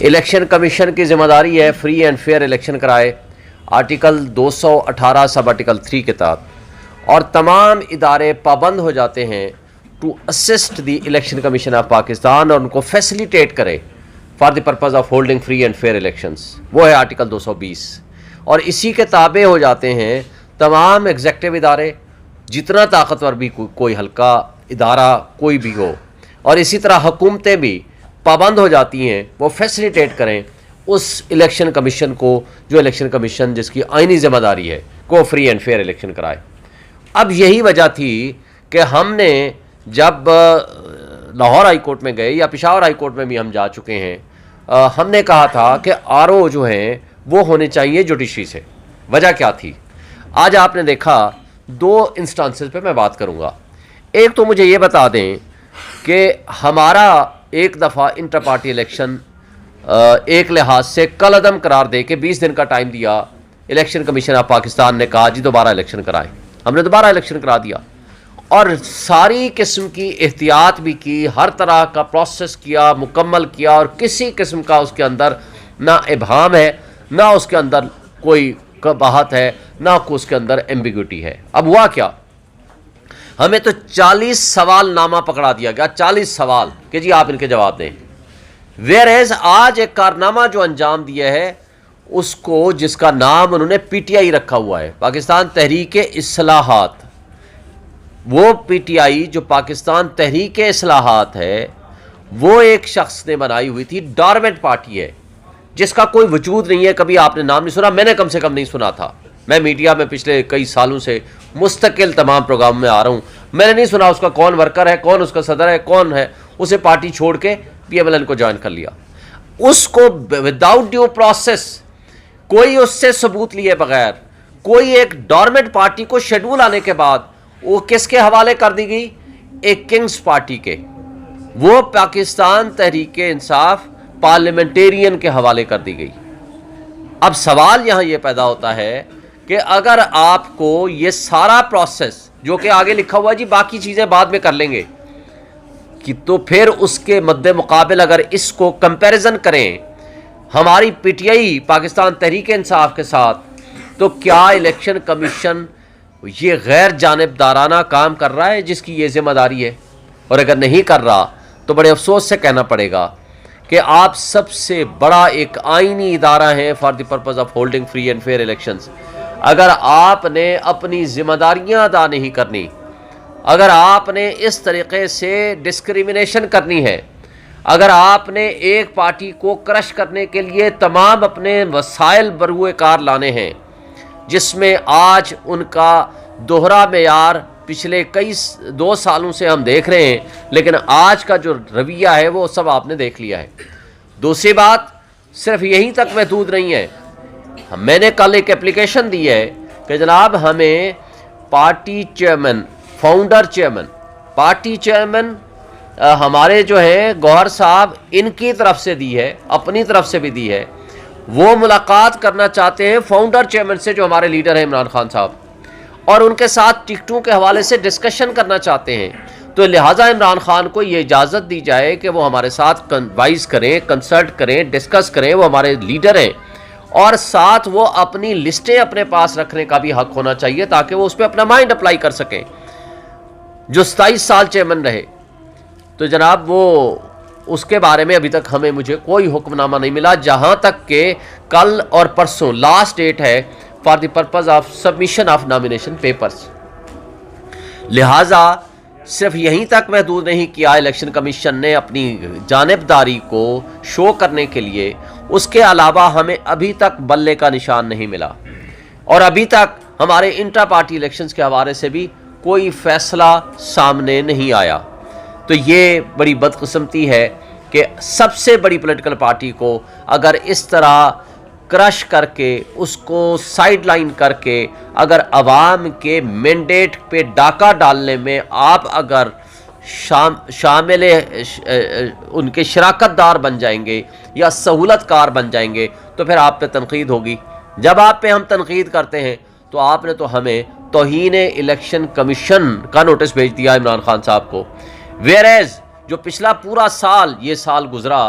Election commission کی ذمہ داری ہے فری اینڈ فیئر الیکشن کرائے آرٹیکل 218 سب آرٹیکل 3 کے تحت، اور تمام ادارے پابند ہو جاتے ہیں to assist the election commission of Pakistan, اور ان کو فیسیلیٹیٹ کرے for the purpose of holding free and fair elections, وہ ہے آرٹیکل 220۔ اور اسی کے تابع ہو جاتے ہیں تمام ایگزیکٹو ادارے، جتنا طاقتور بھی کوئی ہلکا ادارہ کوئی بھی ہو، اور اسی طرح حکومتیں بھی پابند ہو جاتی ہیں وہ فیسیلیٹیٹ کریں اس الیکشن کمیشن کو، جو الیکشن کمیشن جس کی آئینی ذمہ داری ہے کو فری اینڈ فیئر الیکشن کرائے۔ اب یہی وجہ تھی کہ ہم نے جب لاہور ہائی کورٹ میں گئے، یا پشاور ہائی کورٹ میں بھی ہم جا چکے ہیں، ہم نے کہا تھا کہ آر او جو ہیں وہ ہونے چاہیے جوڈیشری سے۔ وجہ کیا تھی؟ آج آپ نے دیکھا دو انسٹانسز پہ میں بات کروں گا۔ ایک تو مجھے یہ بتا دیں کہ ہمارا ایک دفعہ انٹر پارٹی الیکشن ایک لحاظ سے کل عدم قرار دے کے 20 دن کا ٹائم دیا، الیکشن کمیشن آف پاکستان نے کہا جی دوبارہ الیکشن کرائیں، ہم نے دوبارہ الیکشن کرا دیا، اور ساری قسم کی احتیاط بھی کی، ہر طرح کا پروسیس کیا، مکمل کیا، اور کسی قسم کا اس کے اندر نہ ابہام ہے، نہ اس کے اندر کوئی قباحت ہے، نہ اس کے اندر ایمبیگوٹی ہے۔ اب ہوا کیا؟ ہمیں تو 40 سوال نامہ پکڑا دیا گیا، 40 سوال کہ جی آپ ان کے جواب دیں۔ ویئر ایز آج ایک کارنامہ جو انجام دیا ہے اس کو، جس کا نام انہوں نے پی ٹی آئی رکھا ہوا ہے، پاکستان تحریک اصلاحات، وہ پی ٹی آئی جو پاکستان تحریک اصلاحات ہے وہ ایک شخص نے بنائی ہوئی تھی، ڈارمنٹ پارٹی ہے جس کا کوئی وجود نہیں ہے، کبھی آپ نے نام نہیں سنا، میں نے کم سے کم نہیں سنا تھا۔ میں میڈیا میں پچھلے کئی سالوں سے مستقل تمام پروگرام میں آ رہا ہوں، میں نے نہیں سنا اس کا کون ورکر ہے، کون اس کا صدر ہے، کون ہے، اسے پارٹی چھوڑ کے پی ایم ایل این کو جوائن کر لیا۔ اس کو وداؤٹ ڈیو پروسیس، کوئی اس سے ثبوت لیے بغیر، کوئی ایک ڈارمنٹ پارٹی کو شیڈول آنے کے بعد وہ کس کے حوالے کر دی گئی؟ ایک کنگز پارٹی کے، وہ پاکستان تحریک انصاف پارلیمنٹیرین کے حوالے کر دی گئی۔ اب سوال یہاں یہ پیدا ہوتا ہے کہ اگر آپ کو یہ سارا پروسیس جو کہ آگے لکھا ہوا ہے جی باقی چیزیں بعد میں کر لیں گے، کہ تو پھر اس کے مد مقابل اگر اس کو کمپیریزن کریں ہماری P T I Pakistan Tehreek Insaf کے ساتھ، تو کیا الیکشن کمیشن یہ غیر جانبدارانہ کام کر رہا ہے جس کی یہ ذمہ داری ہے؟ اور اگر نہیں کر رہا تو بڑے افسوس سے کہنا پڑے گا کہ آپ سب سے بڑا ایک آئینی ادارہ ہیں for the purpose of holding free and fair elections. اگر آپ نے اپنی ذمہ داریاں ادا نہیں کرنی، اگر آپ نے اس طریقے سے ڈسکریمنیشن کرنی ہے، اگر آپ نے ایک پارٹی کو کرش کرنے کے لیے تمام اپنے وسائل بروئے کار لانے ہیں، جس میں آج ان کا دوہرا معیار پچھلے کئی 2 سالوں سے ہم دیکھ رہے ہیں، لیکن آج کا جو رویہ ہے وہ سب آپ نے دیکھ لیا ہے۔ دوسری بات صرف یہیں تک محدود نہیں ہے، میں نے کل ایک اپلیکیشن دی ہے کہ جناب ہمیں party chairman, founder chairman, party chairman ہمارے جو ہیں گوہر صاحب، ان کی طرف سے دی ہے، اپنی طرف سے بھی دی ہے، وہ ملاقات کرنا چاہتے ہیں فاؤنڈر چیئرمین سے جو ہمارے لیڈر ہیں عمران خان صاحب، اور ان کے ساتھ ٹکٹوں کے حوالے سے ڈسکشن کرنا چاہتے ہیں۔ تو لہٰذا عمران خان کو یہ اجازت دی جائے کہ وہ ہمارے ساتھ کنوائز کریں، کنسلٹ کریں، ڈسکس کریں، وہ ہمارے لیڈر ہیں، اور ساتھ وہ اپنی لسٹیں اپنے پاس رکھنے کا بھی حق ہونا چاہیے تاکہ وہ اس پہ اپنا مائنڈ اپلائی کر سکیں۔ جو 27 سال چیئرمین رہے، تو جناب وہ اس کے بارے میں ابھی تک مجھے کوئی حکم نامہ نہیں ملا، جہاں تک کہ کل اور پرسوں لاسٹ ڈیٹ ہے for the purpose of submission of nomination papers. لہٰذا صرف یہیں تک محدود نہیں کیا الیکشن کمیشن نے اپنی جانبداری کو شو کرنے کے لیے، اس کے علاوہ ہمیں ابھی تک بلے کا نشان نہیں ملا، اور ابھی تک ہمارے انٹر پارٹی الیکشنز کے حوالے سے بھی کوئی فیصلہ سامنے نہیں آیا۔ تو یہ بڑی بدقسمتی ہے کہ سب سے بڑی پولیٹیکل پارٹی کو اگر اس طرح کرش کر کے، اس کو سائیڈ لائن کر کے، اگر عوام کے مینڈیٹ پہ ڈاکہ ڈالنے میں آپ اگر شامل ان کے شراکت دار بن جائیں گے یا سہولت کار بن جائیں گے، تو پھر آپ پہ تنقید ہوگی۔ جب آپ پہ ہم تنقید کرتے ہیں تو آپ نے تو ہمیں توہین الیکشن کمیشن کا نوٹس بھیج دیا عمران خان صاحب کو، ویئر ایز جو پچھلا پورا سال، یہ سال گزرا،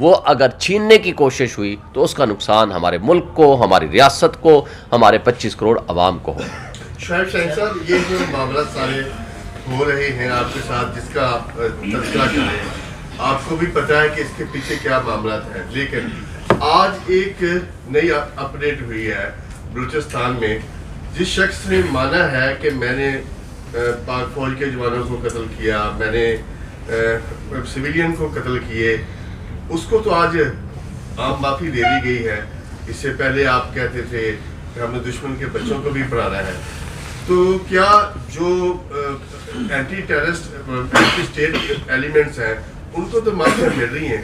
وہ اگر چھیننے کی کوشش ہوئی تو اس کا نقصان ہمارے ملک کو، ہماری ریاست کو، ہمارے 25 کروڑ عوام کو ہو۔ شعیب شاہین صاحب، یہ جو معاملات سارے ہو رہے ہیں آپ کے ساتھ، جس کا تذکرہ کر رہے ہیں، آپ کو بھی پتہ ہے کہ اس کے پیچھے کیا معاملات ہیں، لیکن آج ایک نئی اپڈیٹ ہوئی ہے بلوچستان میں، جس شخص نے مانا ہے کہ میں نے پاک فوج کے جوانوں کو قتل کیا، میں نے سویلین کو قتل کیے، اس کو تو آج عام معافی دے دی گئی ہے۔ اس سے پہلے آپ کہتے تھے کہ ہم نے دشمن کے بچوں کو بھی پڑھانا ہے۔ تو کیا جو anti terrorist anti state elements ہیں ان کو تو معافی مل رہی ہیں،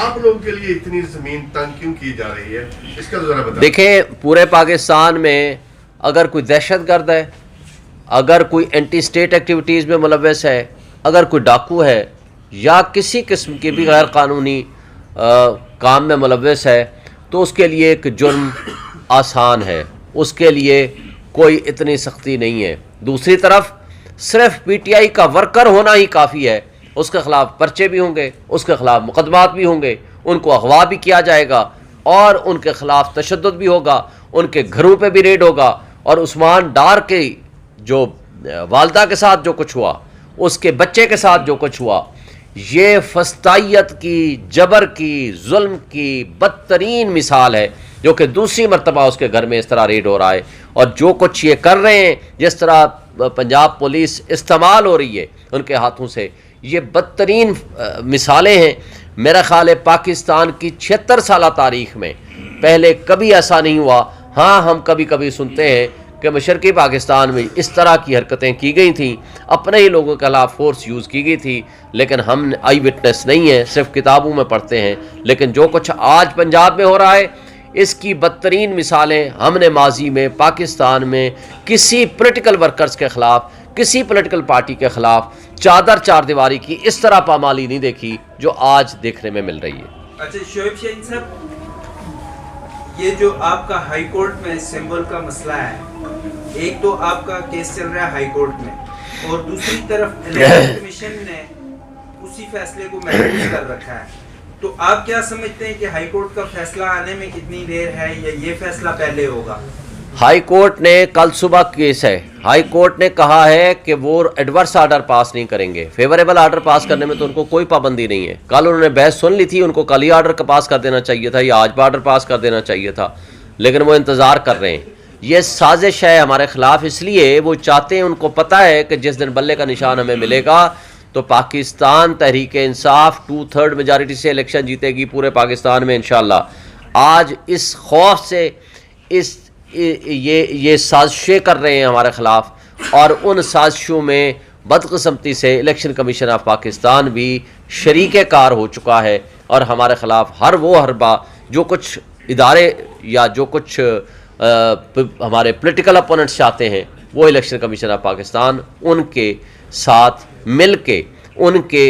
آپ لوگوں کے لیے اتنی زمین تنگ کیوں کی جا رہی ہے، اس کا ذرا بتائیں۔ دیکھیں، پورے پاکستان میں اگر کوئی دہشت گرد ہے، اگر کوئی اینٹی اسٹیٹ ایکٹیویٹیز میں ملوث ہے، اگر کوئی ڈاکو ہے یا کسی قسم کی بھی غیر قانونی کام میں ملوث ہے، تو اس کے لیے ایک جرم آسان ہے، اس کے لیے کوئی اتنی سختی نہیں ہے۔ دوسری طرف صرف پی ٹی آئی کا ورکر ہونا ہی کافی ہے، اس کے خلاف پرچے بھی ہوں گے، اس کے خلاف مقدمات بھی ہوں گے، ان کو اغوا بھی کیا جائے گا اور ان کے خلاف تشدد بھی ہوگا، ان کے گھروں پہ بھی ریڈ ہوگا۔ اور عثمان ڈار کے جو والدہ کے ساتھ جو کچھ ہوا، اس کے بچے کے ساتھ جو کچھ ہوا، یہ فسطائیت کی، جبر کی، ظلم کی بدترین مثال ہے، جو کہ دوسری مرتبہ اس کے گھر میں اس طرح ریڈ ہو رہا ہے۔ اور جو کچھ یہ کر رہے ہیں، جس طرح پنجاب پولیس استعمال ہو رہی ہے ان کے ہاتھوں سے، یہ بدترین مثالیں ہیں۔ میرا خیال ہے پاکستان کی 76 سالہ تاریخ میں پہلے کبھی ایسا نہیں ہوا۔ ہاں، ہم کبھی کبھی سنتے ہیں کہ مشرقی پاکستان میں اس طرح کی حرکتیں کی گئی تھیں، اپنے ہی لوگوں کے خلاف فورس یوز کی گئی تھی، لیکن ہم آئی وٹنس نہیں ہیں، صرف کتابوں میں پڑھتے ہیں۔ لیکن جو کچھ آج پنجاب میں ہو رہا ہے، اس کی بدترین مثالیں ہم نے ماضی میں پاکستان میں کسی پولیٹیکل ورکرز کے خلاف، کسی پولیٹیکل پارٹی کے خلاف چار دیواری کی اس طرح پامالی نہیں دیکھی جو آج دیکھنے میں مل رہی ہے۔ اچھا شعیب شاہین صاحب، یہ جو آپ کا ہائی کورٹ میں سمبل کا مسئلہ ہے، ایک تو آپ کا کیس چل رہا ہے ہائی کورٹ میں، اور دوسری طرف الیکشن کمیشن نے اسی فیصلے کو محفوظ کر رکھا ہے، تو آپ کیا سمجھتے ہیں کہ ہائی کورٹ کا فیصلہ آنے میں کتنی دیر ہے، یا یہ فیصلہ پہلے ہوگا؟ ہائی کورٹ نے کل صبح کیس ہے، ہائی کورٹ نے کہا ہے کہ وہ ایڈورس آرڈر پاس نہیں کریں گے۔ فیوریبل آرڈر پاس کرنے میں تو ان کو کوئی پابندی نہیں ہے۔ کل انہوں نے بحث سن لی تھی، ان کو کل ہی آرڈر پاس کر دینا چاہیے تھا یا آج آرڈر پاس کر دینا چاہیے تھا، لیکن وہ انتظار کر رہے ہیں۔ یہ سازش ہے ہمارے خلاف، اس لیے وہ چاہتے ہیں، ان کو پتہ ہے کہ جس دن بلے کا نشان ہمیں ملے گا تو پاکستان تحریک انصاف 2/3 میجارٹی سے الیکشن جیتے گی پورے پاکستان میں انشاءاللہ۔ آج اس خوف سے یہ سازشیں کر رہے ہیں ہمارے خلاف، اور ان سازشوں میں بدقسمتی سے الیکشن کمیشن آف پاکستان بھی شریک کار ہو چکا ہے، اور ہمارے خلاف ہر وہ حربہ جو کچھ ادارے یا جو کچھ ہمارے پولیٹیکل اپوننٹس چاہتے ہیں، وہ الیکشن کمیشن آف پاکستان ان کے ساتھ مل کے ان کے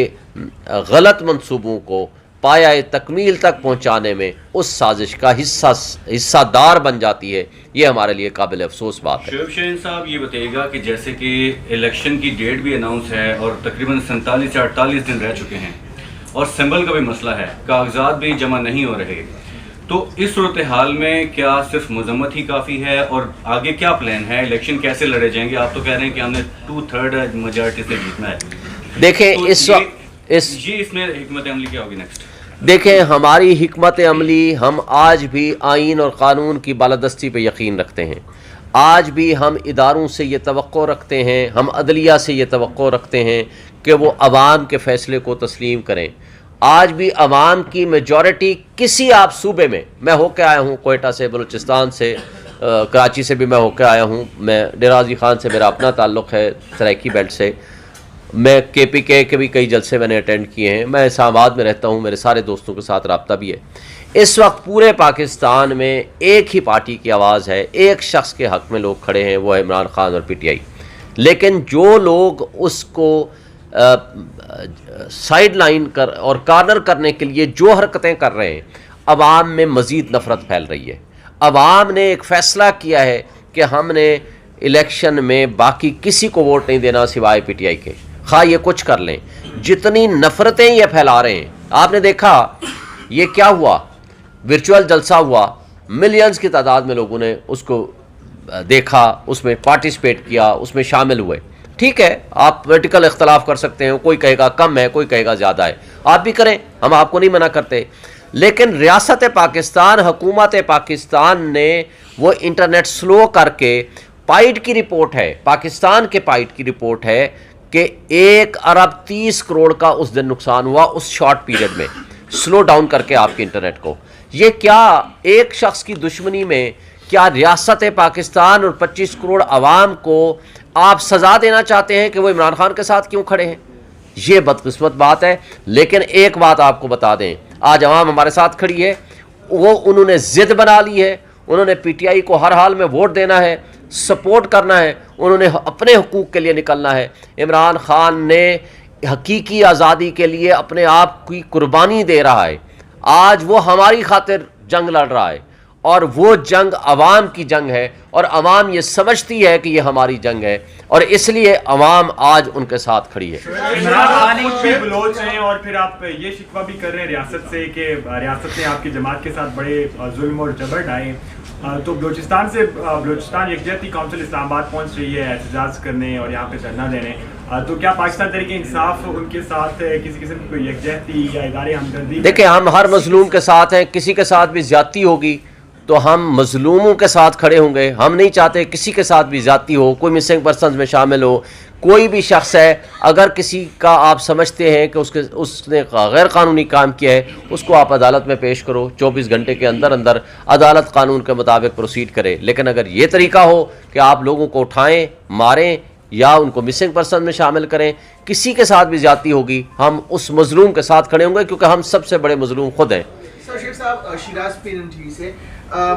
غلط منصوبوں کو پایہ تکمیل تک پہنچانے میں اس سازش کا حصہ دار بن جاتی ہے۔ یہ ہمارے لیے قابل افسوس بات ہے۔ شعیب شاہین صاحب، یہ بتائیے گا کہ جیسے کہ الیکشن کی ڈیٹ بھی اناؤنس ہے اور تقریباً 47 سے 48 دن رہ چکے ہیں، اور سمبل کا بھی مسئلہ ہے، کاغذات بھی جمع نہیں ہو رہے، تو اس صورتحال میں کیا صرف مذمت ہی کافی ہے، اور آگے کیا پلان ہے؟ الیکشن کیسے لڑے جائیں گے؟ آپ تو کہہ رہے ہیں کہ ہم نے 2/3 میجارٹی سے جیتنا ہے۔ دیکھیں اس میں حکمت عملی کیا ہوگی نیکسٹ؟ دیکھیں، ہماری حکمت عملی، ہم آج بھی آئین اور قانون کی بالادستی پہ یقین رکھتے ہیں۔ آج بھی ہم اداروں سے یہ توقع رکھتے ہیں، ہم عدلیہ سے یہ توقع رکھتے ہیں کہ وہ عوام کے فیصلے کو تسلیم کریں۔ آج بھی عوام کی میجورٹی کسی آپ صوبے میں ہو کے آیا ہوں، کوئٹہ سے، بلوچستان سے، کراچی سے بھی میں ہو کے آیا ہوں، میں ڈیرہ غازی خان سے میرا اپنا تعلق ہے، سرائیکی بیلٹ سے، میں کے پی کے بھی کئی جلسے میں نے اٹینڈ کیے ہیں، میں اسلام آباد میں رہتا ہوں، میرے سارے دوستوں کے ساتھ رابطہ بھی ہے۔ اس وقت پورے پاکستان میں ایک ہی پارٹی کی آواز ہے، ایک شخص کے حق میں لوگ کھڑے ہیں، وہ ہے عمران خان اور پی ٹی آئی۔ لیکن جو لوگ اس کو سائیڈ لائن اور کارنر کرنے کے لیے جو حرکتیں کر رہے ہیں، عوام میں مزید نفرت پھیل رہی ہے۔ عوام نے ایک فیصلہ کیا ہے کہ ہم نے الیکشن میں باقی کسی کو ووٹ نہیں دینا سوائے پی ٹی آئی کے، خواہ یہ کچھ کر لیں۔ جتنی نفرتیں یہ پھیلا رہے ہیں، آپ نے دیکھا یہ کیا ہوا؟ ورچوئل جلسہ ہوا، ملینز کی تعداد میں لوگوں نے اس کو دیکھا، اس میں پارٹیسپیٹ کیا، اس میں شامل ہوئے. ٹھیک ہے، آپ پولیٹیکل اختلاف کر سکتے ہیں، کوئی کہے گا کم ہے، کوئی کہے گا زیادہ ہے، آپ بھی کریں، ہم آپ کو نہیں منع کرتے. لیکن ریاست پاکستان، حکومت پاکستان نے وہ انٹرنیٹ سلو کر کے، پائٹ کی رپورٹ ہے، پاکستان کے پائٹ کی رپورٹ ہے کہ 1 ارب 30 کروڑ کا اس دن نقصان ہوا اس شارٹ پیریڈ میں، سلو ڈاؤن کر کے آپ کے انٹرنیٹ کو. یہ کیا ایک شخص کی دشمنی میں کیا ریاست پاکستان اور 25 کروڑ عوام کو آپ سزا دینا چاہتے ہیں کہ وہ عمران خان کے ساتھ کیوں کھڑے ہیں؟ یہ بدقسمت بات ہے. لیکن ایک بات آپ کو بتا دیں، آج عوام ہمارے ساتھ کھڑی ہے، وہ انہوں نے ضد بنا لی ہے، انہوں نے پی ٹی آئی کو ہر حال میں ووٹ دینا ہے، سپورٹ کرنا ہے، انہوں نے اپنے حقوق کے لیے نکلنا ہے. عمران خان نے حقیقی آزادی کے لیے اپنے آپ کی قربانی دے رہا ہے. آج وہ ہماری خاطر جنگ لڑ رہا ہے، اور وہ جنگ عوام کی جنگ ہے، اور عوام یہ سمجھتی ہے کہ یہ ہماری جنگ ہے، اور اس لیے عوام آج ان کے ساتھ کھڑی ہے. عمران خان خود بھی بلوچ ہیں، اور پھر آپ یہ شکوہ بھی کر رہے ہیں ریاست سے کہ ریاست نے آپ کی جماعت کے ساتھ بڑے ظلم اور جبر ڈھائے. تو بلوچستان یکجہتی کونسل اسلام آباد پہنچ رہی ہے احتجاج کرنے اور یہاں پہ دھرنا دینے. تو کیا پاکستان تحریک انصاف ان کے ساتھ کسی قسم کی کوئی یکجہتی یا ادارے ہمدردی؟ دیکھیں، ہم ہر مظلوم کے ساتھ ہیں، کسی کے ساتھ بھی زیادتی ہوگی تو ہم مظلوموں کے ساتھ کھڑے ہوں گے. ہم نہیں چاہتے کسی کے ساتھ بھی زیادتی ہو، کوئی مسنگ پرسنز میں شامل ہو، کوئی بھی شخص ہے، اگر کسی کا آپ سمجھتے ہیں کہ اس نے غیر قانونی کام کیا ہے، اس کو آپ عدالت میں پیش کرو، 24 گھنٹے کے اندر اندر عدالت قانون کے مطابق پروسیڈ کرے. لیکن اگر یہ طریقہ ہو کہ آپ لوگوں کو اٹھائیں، ماریں یا ان کو مسنگ پرسن میں شامل کریں، کسی کے ساتھ بھی زیادتی ہوگی، ہم اس مظلوم کے ساتھ کھڑے ہوں گے، کیونکہ ہم سب سے بڑے مظلوم خود ہیں. سر شیخ صاحب، شیراز PNN سے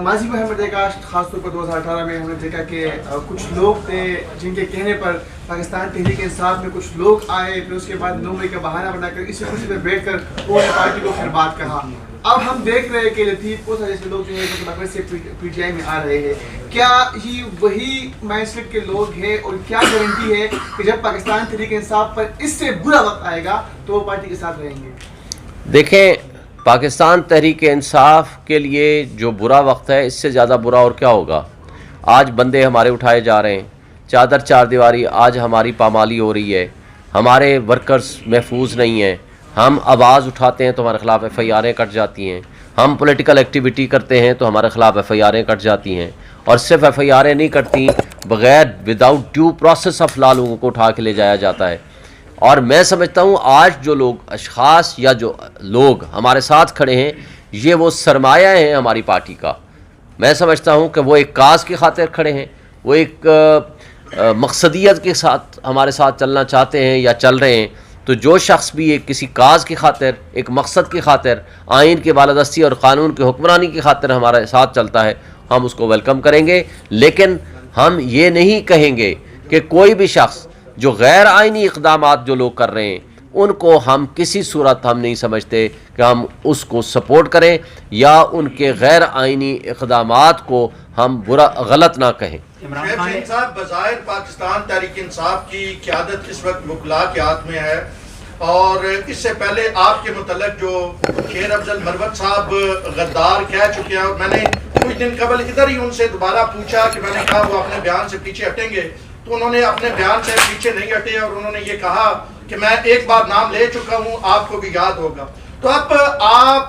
ماضی میں ہم نے دیکھا، خاص طور پر 2018 میں ہم نے دیکھا کہ کچھ لوگ تھے جن کے کہنے پر پاکستان تحریک انصاف میں کچھ لوگ آئے، پھر اس کے بعد 9 مئی کا بہانہ بنا کر اسی کرسی پہ بیٹھ کر انہوں نے پارٹی کو پھر بات کہا. اب ہم دیکھ رہے ہیں کہ لطیف کو جیسے لوگ جو ہے مغرب سے PTI میں آ رہے ہیں. کیا یہ وہی مائنڈ سیٹ کے لوگ ہیں، اور کیا گارنٹی ہے کہ جب پاکستان تحریک انصاف پر اس سے برا وقت آئے گا تو وہ پارٹی کے ساتھ رہیں گے؟ دیکھیں، پاکستان تحریک انصاف کے لیے جو برا وقت ہے، اس سے زیادہ برا اور کیا ہوگا؟ آج بندے ہمارے اٹھائے جا رہے ہیں، چادر چار دیواری آج ہماری پامالی ہو رہی ہے، ہمارے ورکرز محفوظ نہیں ہیں، ہم آواز اٹھاتے ہیں تو ہمارے خلاف FIRیں کٹ جاتی ہیں، ہم پولیٹیکل ایکٹیویٹی کرتے ہیں تو ہمارے خلاف FIRیں کٹ جاتی ہیں، اور صرف FIRیں نہیں کٹتی، بغیر without due process of law لوگوں کو اٹھا کے لے جایا جاتا ہے. اور میں سمجھتا ہوں آج جو لوگ اشخاص یا جو لوگ ہمارے ساتھ کھڑے ہیں، یہ وہ سرمایہ ہیں ہماری پارٹی کا. میں سمجھتا ہوں کہ وہ ایک کاز کی خاطر کھڑے ہیں، وہ ایک مقصدیت کے ساتھ ہمارے ساتھ چلنا چاہتے ہیں یا چل رہے ہیں. تو جو شخص بھی ایک کسی کاز کی خاطر، ایک مقصد کی خاطر، آئین کی بالادستی اور قانون کی حکمرانی کی خاطر ہمارے ساتھ چلتا ہے، ہم اس کو ویلکم کریں گے. لیکن ہم یہ نہیں کہیں گے کہ کوئی بھی شخص جو غیر آئینی اقدامات جو لوگ کر رہے ہیں، ان کو ہم کسی صورت ہم نہیں سمجھتے کہ ہم اس کو سپورٹ کریں یا ان کے غیر آئینی اقدامات کو ہم غلط نہ کہیں. شیخ شہین صاحب، بظاہر پاکستان تحریک انصاف کی قیادت اس وقت وکلاء کے ہاتھ میں ہے، اور اس سے پہلے آپ کے متعلق جو شیر افضل مروت صاحب غدار کہہ چکے ہیں، اور میں نے کچھ دن قبل ادھر ہی ان سے دوبارہ پوچھا کہ میں نے کہا وہ اپنے بیان سے پیچھے ہٹیں گے، تو انہوں نے اپنے بیان سے پیچھے نہیں ہٹے، اور انہوں نے یہ کہا کہ میں ایک بار نام لے چکا ہوں، آپ کو بھی یاد ہوگا. تو اب آپ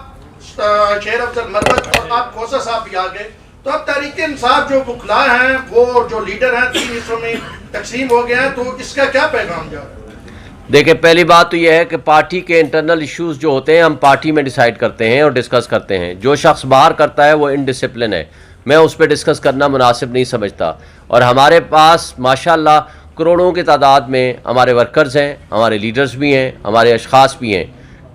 شیر افضل مروت اور آپ کھوسا صاحب بھی آ گئے، تو اب تحریک انصاف جو وکلاء ہیں، وہ جو لیڈر ہیں 3 حصوں میں تقسیم ہو گئے ہیں، تو اس کا کیا پیغام جا رہا ہے؟ دیکھیں، پہلی بات تو یہ ہے کہ پارٹی کے انٹرنل ایشوز جو ہوتے ہیں ہم پارٹی میں ڈیسائیڈ کرتے ہیں اور ڈسکس کرتے ہیں. جو شخص باہر کرتا ہے وہ انڈسپلن ہے، میں اس پہ ڈسکس کرنا مناسب نہیں سمجھتا. اور ہمارے پاس ماشاءاللہ کروڑوں کی تعداد میں ہمارے ورکرز ہیں، ہمارے لیڈرز بھی ہیں، ہمارے اشخاص بھی ہیں.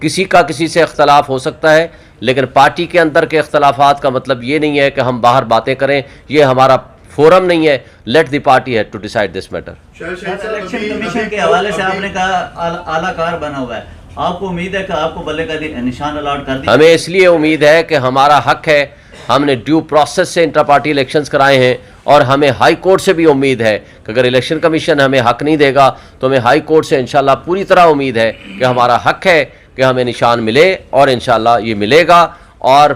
کسی کا کسی سے اختلاف ہو سکتا ہے، لیکن پارٹی کے اندر کے اختلافات کا مطلب یہ نہیں ہے کہ ہم باہر باتیں کریں. یہ ہمارا فورم نہیں ہے. Let the party head to decide this matter. Election commission کے حوالے سے آپ نے کہا اعلیٰ کار بنا ہوا ہے، آپ کو امید ہے کہ آپ کو بلے کا نشان الاٹ کر دیا؟ ہمیں اس لیے امید ہے کہ ہمارا حق ہے، ہم نے ڈیو پروسیس سے انٹرا پارٹی الیکشنز کرائے ہیں، اور ہمیں ہائی کورٹ سے بھی امید ہے کہ اگر الیکشن کمیشن ہمیں حق نہیں دے گا تو ہمیں ہائی کورٹ سے انشاءاللہ پوری طرح امید ہے کہ ہمارا حق ہے کہ ہمیں نشان ملے اور انشاءاللہ یہ ملے گا اور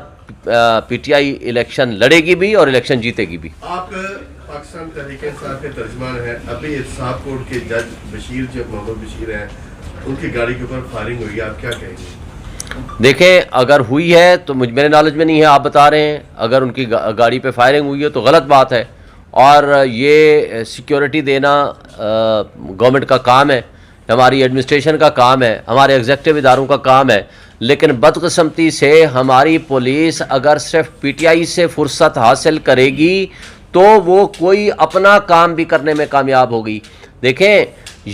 پی ٹی آئی الیکشن لڑے گی بھی اور الیکشن جیتے گی بھی. آپ پاکستان تحریک انصاف کے ترجمان ہیں. ابھی احتساب کورٹ کے جج بشیر جو محمد بشیر ہیں ان کی گاڑی کے اوپر فائرنگ ہوئی, آپ کیا کہیں گے؟ دیکھیں اگر ہوئی ہے تو میرے نالج میں نہیں ہے, آپ بتا رہے ہیں. اگر ان کی گاڑی پہ فائرنگ ہوئی ہے تو غلط بات ہے, اور یہ سیکیورٹی دینا گورنمنٹ کا کام ہے, ہماری ایڈمنسٹریشن کا کام ہے, ہمارے ایگزیکٹو اداروں کا کام ہے. لیکن بدقسمتی سے ہماری پولیس اگر صرف پی ٹی آئی سے فرصت حاصل کرے گی تو وہ کوئی اپنا کام بھی کرنے میں کامیاب ہوگی. دیکھیں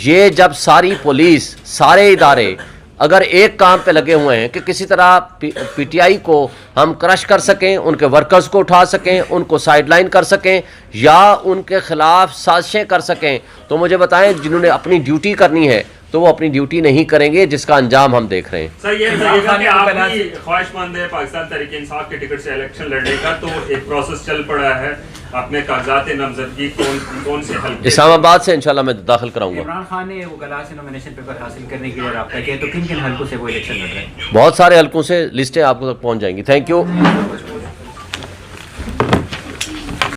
یہ جب ساری پولیس سارے ادارے اگر ایک کام پہ لگے ہوئے ہیں کہ کسی طرح پی ٹی آئی کو ہم کرش کر سکیں, ان کے ورکرز کو اٹھا سکیں, ان کو سائیڈ لائن کر سکیں یا ان کے خلاف سازشیں کر سکیں, تو مجھے بتائیں جنہوں نے اپنی ڈیوٹی کرنی ہے تو وہ اپنی ڈیوٹی نہیں کریں گے, جس کا انجام ہم دیکھ رہے ہیں. سر یہ بتائیے کہ آپ بھی خواہش مند ہے پاکستان تحریک انصاف کے ٹکٹ سے الیکشن لڑنے کا, تو ایک پروسیس چل پڑا ہے, اپنے کاغذات نامزدگی کون سے حل اسلام آباد سے انشاءاللہ میں داخل کراؤں گا. عمران خان نے وکلاء سے نومینیشن پیپر حاصل کرنے کے لیے رابطہ کیا, تو کن کن حلقوں سے وہ الیکشن لڑ رہے ہیں؟ بہت سارے حلقوں سے لسٹیں آپ کو تک پہنچ جائیں گی. Thank you.